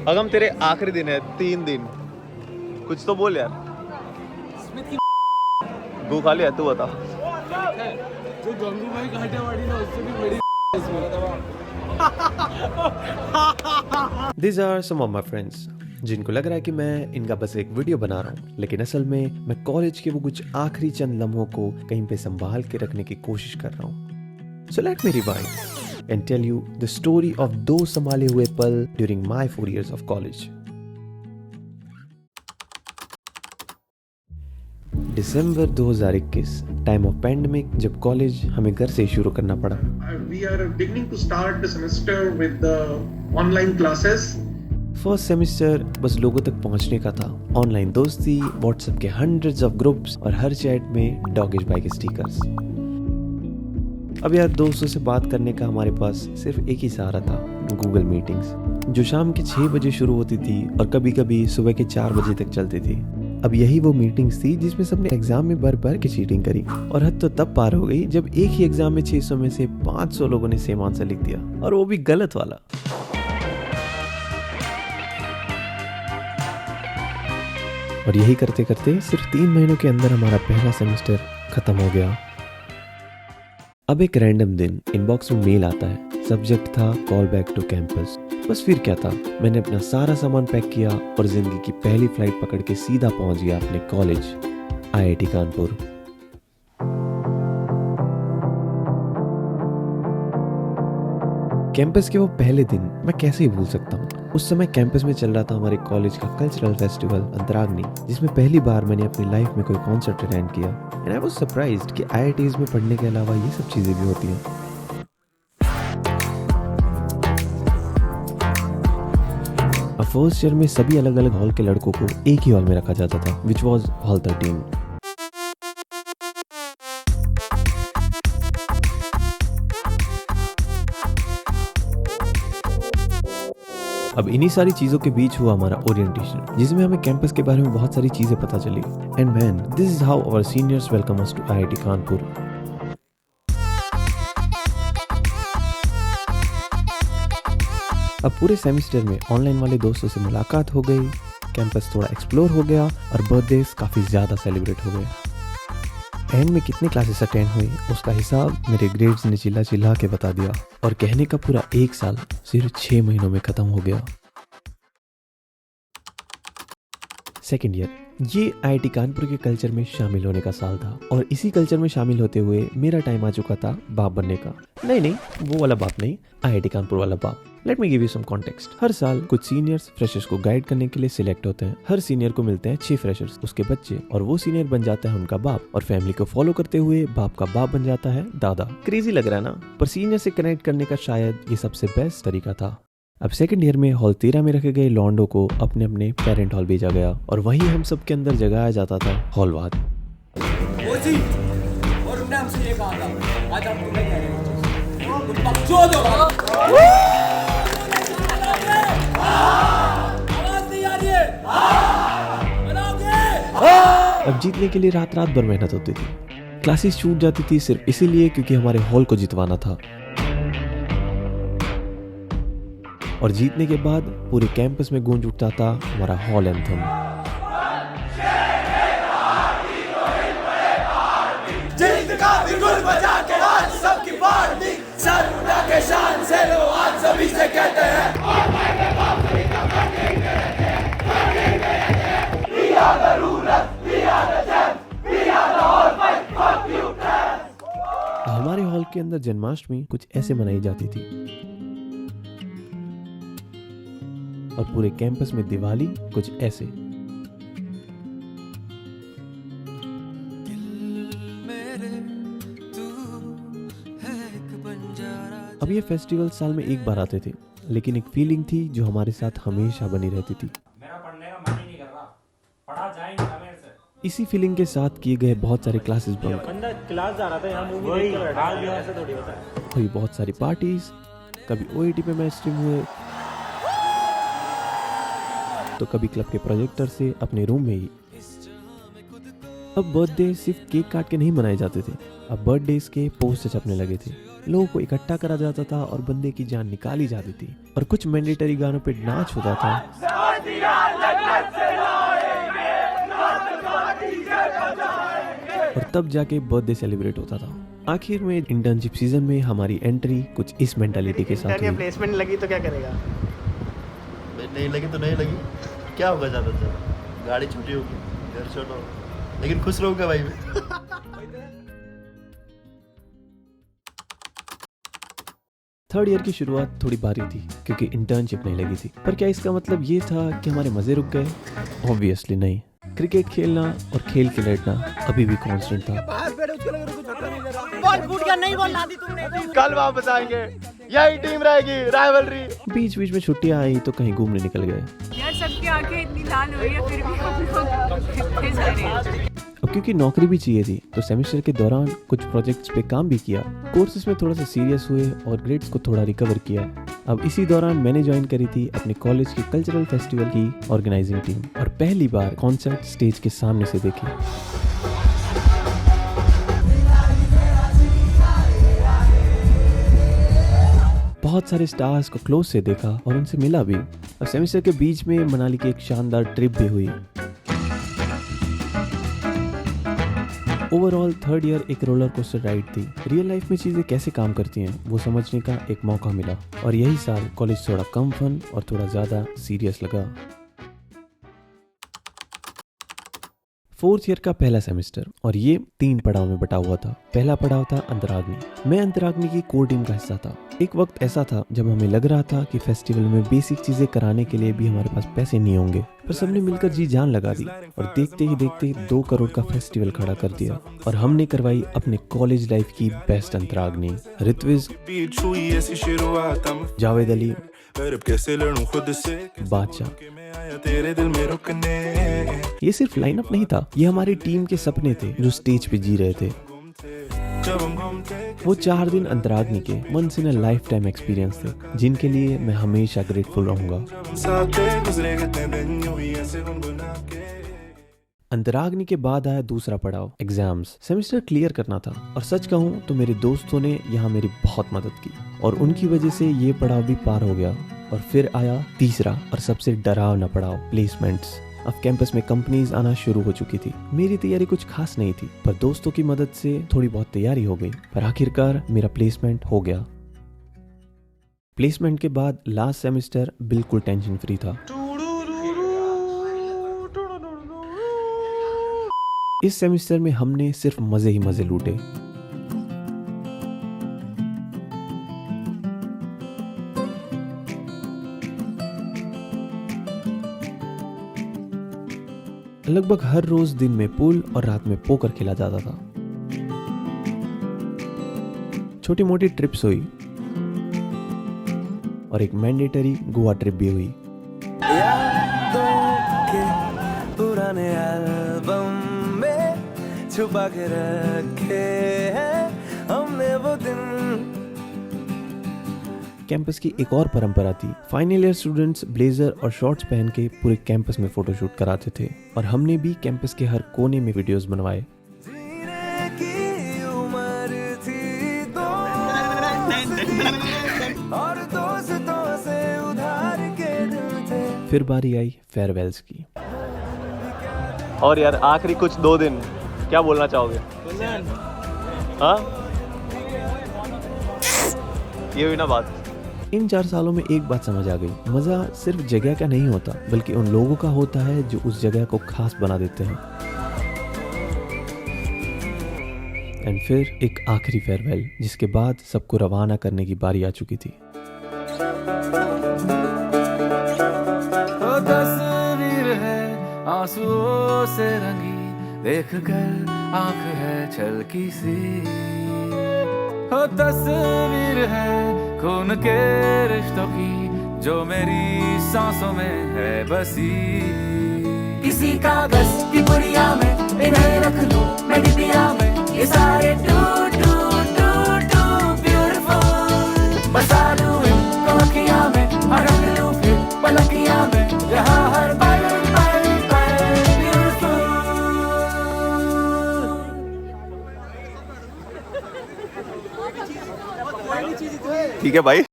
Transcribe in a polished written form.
अगम तेरे आखिरी दिन है, 3 दिन, कुछ तो बोल यार। गू खा लिया, तू बता। जो गंगूबाई काठियावाड़ी ना उससे भी बड़ी These are some of my friends जिनको लग रहा है कि मैं इनका बस एक वीडियो बना रहा हूँ, लेकिन असल में मैं कॉलेज के वो कुछ आखिरी चंद लम्हों को कहीं पे संभाल के रखने की कोशिश कर रहा हूँ। So let me rewind and tell you the story of दो संभाले हुए पल during my 4 years of college. December 2021, time of pandemic, जब कॉलेज हमें घर से शुरू करना पड़ा। We are beginning to start the semester with the online classes. First semester बस लोगों तक पहुंचने का था। ऑनलाइन दोस्ती, व्हाट्सएप के हंड्रेड्स ऑफ ग्रुप्स और हर चैट में डॉगिश बाई के स्टिकर्स। अब यार दोस्तों से बात करने का हमारे पास सिर्फ एक ही सहारा था, गूगल मीटिंग्स, जो शाम के 6 बजे शुरू होती थी और कभी कभी सुबह के 4 बजे तक चलती थी। अब यही वो मीटिंग्स थी जिसमें सबने एग्जाम में भर के चीटिंग करी, और हद तो तब पार हो गई जब एक ही एग्जाम में 600 में से 500 लोगों ने सेम आंसर लिख दिया, और वो भी गलत वाला। और यही करते करते सिर्फ 3 महीनों के अंदर हमारा पहला सेमेस्टर खत्म हो गया। अब एक रैंडम दिन इनबॉक्स में मेल आता है, सब्जेक्ट था कॉल बैक टू कैंपस। बस फिर क्या था, मैंने अपना सारा सामान पैक किया और जिंदगी की पहली फ्लाइट पकड़ के सीधा पहुंच गया अपने कॉलेज, आईआईटी कानपुर। कैंपस के वो पहले दिन मैं कैसे ही भूल सकता हूँ। उस समय कैंपस में चल रहा था हमारे कॉलेज का कल्चरल फेस्टिवल अंतराग्नि, जिसमें पहली बार मैंने अपनी लाइफ में कोई कॉन्सर्ट अटेंड किया। एंड आई वाज सरप्राइज्ड कि आईआईटीज में पढ़ने के अलावा ये सब चीजें भी होती हैं। फर्स्ट ईयर में सभी अलग अलग हॉल के लड़कों को एक ही हॉल में रखा जाता था, विच वॉज हॉल 13। अब इन्हीं सारी चीजों के बीच हुआ हमारा ओरिएंटेशन, जिसमें हमें कैंपस के बारे में बहुत सारी चीजें पता चली। And man, this is how our seniors welcome us to IIT Kanpur. अब पूरे सेमेस्टर में ऑनलाइन वाले दोस्तों से मुलाकात हो गई, कैंपस थोड़ा एक्सप्लोर हो गया और बर्थडेज काफी ज्यादा सेलिब्रेट हो गए। एंड में कितने क्लासेस अटेंड हुई उसका हिसाब मेरे ग्रेड्स ने चिल्ला चिल्ला के बता दिया, और कहने का पूरा 1 साल सिर्फ 6 महीनों में खत्म हो गया। सेकेंड ईयर, ये आईआईटी कानपुर के कल्चर में शामिल होने का साल था, और इसी कल्चर में शामिल होते हुए मेरा टाइम आ चुका था बाप बनने का। नहीं, वो वाला बाप नहीं, आईआईटी कानपुर वाला बाप। Let me give you some context. हर साल कुछ सीनियर्स फ्रेशर्स को गाइड करने के लिए सिलेक्ट होते हैं। हर सीनियर को मिलते हैं 6 फ्रेशर्स, उसके बच्चे, और वो सीनियर बन जाता है उनका बाप, और फैमिली को फॉलो करते हुए बाप का बाप बन जाता है दादा। क्रेजी लग रहा है ना? पर सीनियर से कनेक्ट करने का शायद ये सबसे बेस्ट तरीका था। अब सेकंड ईयर में हॉल 13 में रखे गए लॉन्डो को अपने अपने पेरेंट हॉल भेजा गया, और वहीं हम सब के अंदर जगाया जाता था हॉलवाद। और उन्होंने हमसे ये कहा था, आज हम तुम्हें कह रहे हैं तुम बकचोद हो। आवाज नहीं आ रही है, अब जीतने के लिए रात रात भर मेहनत होती थी। क्लासेस छूट जाती थी सिर्फ इसीलिए क्योंकि हमारे हॉल को जितवाना था, और जीतने के बाद पूरे कैंपस में गूंज उठता था हमारा हॉल एंथम। जीत का बिगुल बजा के आज सबकी पार्टी, सर उठा के शान से लो आज सभी से कहते हैं हमारे हॉल के अंदर जन्माष्टमी कुछ ऐसे मनाई जाती थी, और पूरे कैंपस में दिवाली कुछ ऐसे। अब ये फेस्टिवल साल में एक बार आते थे, लेकिन एक फीलिंग थी जो हमारे साथ हमेशा बनी रहती थी। मेरा पढ़ने का मन ही नहीं कर रहा, पढ़ा जाए नहीं मेरे से। इसी फीलिंग के साथ किए गए बहुत सारे क्लासेस बंक, बंदा क्लास जा रहा था, यहाँ मूवी देख के बैठा है, ऐसे थोड़ी होता है। हुई बहुत सारी पार्टीज, कभी ओईटी पे मैच स्ट्रीम हुए, तो कभी क्लब के प्रोजेक्टर से अपने रूम में ही। अब बर्थडे सिर्फ केक काट के नहीं मनाए जाते थे, अब बर्थडेज के पोस्टर छपने लगे थे। लोगों को इकट्ठा करा जाता था और बंदे की जान निकाली जाती थी और कुछ मैंडेटरी गानों पे नाच होता था और तब जाके बर्थडे सेलिब्रेट होता था। आखिर में इंटर्नशिप सीजन में हमारी एंट्री कुछ इस मेंटालिटी के साथ हुई। प्लेसमेंट लगी तो क्या करेगा? नहीं लगी तो नहीं लगी, क्या होगा ज़्यादा से ज़्यादा, गाड़ी छोटी होगी, घर छोटा होगा, लेकिन खुश रहूँगा भाई मैं। थर्ड ईयर की शुरुआत थोड़ी भारी थी क्योंकि इंटर्नशिप नहीं लगी थी। पर क्या इसका मतलब ये था कि हमारे मजे रुक गए? ऑब्वियसली नहीं। क्रिकेट खेलना और खेल के लेटना अभी भी कांस्टेंट था। कल वापस आएंगे, यही टीम रहेगी, राइवलरी। बीच बीच में छुट्टियां आई तो कहीं घूमने निकल गए। यार सबकी आंखें इतनी लाल हो रही है फिर भी हम लोग फिर जा रहे हैं। अब क्योंकि नौकरी भी चाहिए थी तो सेमेस्टर के दौरान कुछ प्रोजेक्ट्स पे काम भी किया, कोर्सेज में थोड़ा सा सीरियस हुए और ग्रेड्स को थोड़ा रिकवर किया। अब इसी दौरान मैंने ज्वाइन करी थी अपने कॉलेज की कल्चरल फेस्टिवल की ऑर्गेनाइजिंग टीम और पहली बार कॉन्सर्ट स्टेज के सामने से देखी। बहुत सारे स्टार्स को क्लोज से देखा और उनसे मिला भी। और सेमेस्टर के बीच में मनाली की एक शानदार ट्रिप भी हुई। ओवरऑल थर्ड ईयर एक रोलर कोस्टर राइड थी। रियल लाइफ में चीजें कैसे काम करती हैं वो समझने का एक मौका मिला और यही साल कॉलेज थोड़ा कम फन और थोड़ा ज्यादा सीरियस लगा। फोर्थ ईयर का पहला सेमेस्टर और ये 3 पड़ाव में बटा हुआ था। पहला पड़ाव था अंतराग्नि। मैं अंतराग्नि की कोर टीम का हिस्सा था। एक वक्त ऐसा था जब हमें लग रहा था कि फेस्टिवल में बेसिक चीजें कराने के लिए भी हमारे पास पैसे नहीं होंगे, पर सबने मिलकर जी जान लगा दी और देखते ही देखते 2 करोड़ का फेस्टिवल खड़ा कर दिया और हमने करवाई अपने कॉलेज लाइफ की बेस्ट अंतराग्नि। ऋत्विज, जावेद अली, बादशाह। ये सिर्फ लाइनअप नहीं था, ये हमारी टीम के सपने थे जो स्टेज पे जी रहे थे। वो 4 दिन अंतराग्नि के once in a lifetime experience थे जिनके लिए मैं हमेशा ग्रेटफुल रहूंगा। अंतराग्नि के बाद आया दूसरा पड़ाव, एग्जाम्स। सेमेस्टर क्लियर करना था और सच कहूं तो मेरे दोस्तों ने यहाँ मेरी बहुत मदद की और उनकी वजह से ये पड़ाव भी पार हो गया। और फिर आया तीसरा और सबसे डरावना पड़ाव, प्लेसमेंट्स। अब कैंपस में कंपनीज आना शुरू हो चुकी थी। मेरी तैयारी कुछ खास नहीं थी पर दोस्तों की मदद से थोड़ी बहुत तैयारी हो गई, पर आखिरकार मेरा प्लेसमेंट हो गया। प्लेसमेंट के बाद लास्ट सेमेस्टर बिल्कुल टेंशन फ्री था। इस सेमेस्टर में हमने सिर्फ मजे ही मजे लूटे। लगभग हर रोज दिन में पूल और रात में पोकर खेला जाता था। छोटी मोटी ट्रिप्स हुई और एक मैंडेटरी गोवा ट्रिप भी हुई। पुराने एल्बम में छुपा के रखे हैं हमने वो दिन। कैंपस की एक और परंपरा थी। फाइनल ईयर स्टूडेंट्स ब्लेजर और शॉर्ट्स पहन के पूरे कैंपस में फोटोशूट कराते थे और हमने भी कैंपस के हर कोने में वीडियोस बनवाए। और दोस्तों से उधार के दिल थे। फिर बारी आई फेयरवेल्स की। और यार आखिरी कुछ 2 दिन क्या बोलना चाहोगे? हाँ, ये हुई ना बात। इन 4 सालों में एक बात समझ आ गई, मजा सिर्फ जगह का नहीं होता बल्कि उन लोगों का होता है जो उस जगह को खास बना देते हैं। एंड फिर एक आखिरी फेयरवेल जिसके बाद सबको रवाना करने की बारी आ चुकी थी। तस्वीर है आंसुओं से रंगी, देख कर आंख है छलकी सी। हो तस्वीर है खून के रिश्तों की जो मेरी सांसों में है बसी। किसी कागज की पुड़िया में इन्हें रख लूं मैं डिबिया में, ये सारे too too too too beautiful. बसा लूं इनको अखियां में और रख लूं फिर पलकियां में, यहाँ हर पल पल पल ब्यूटीफुल। ठीक है भाई।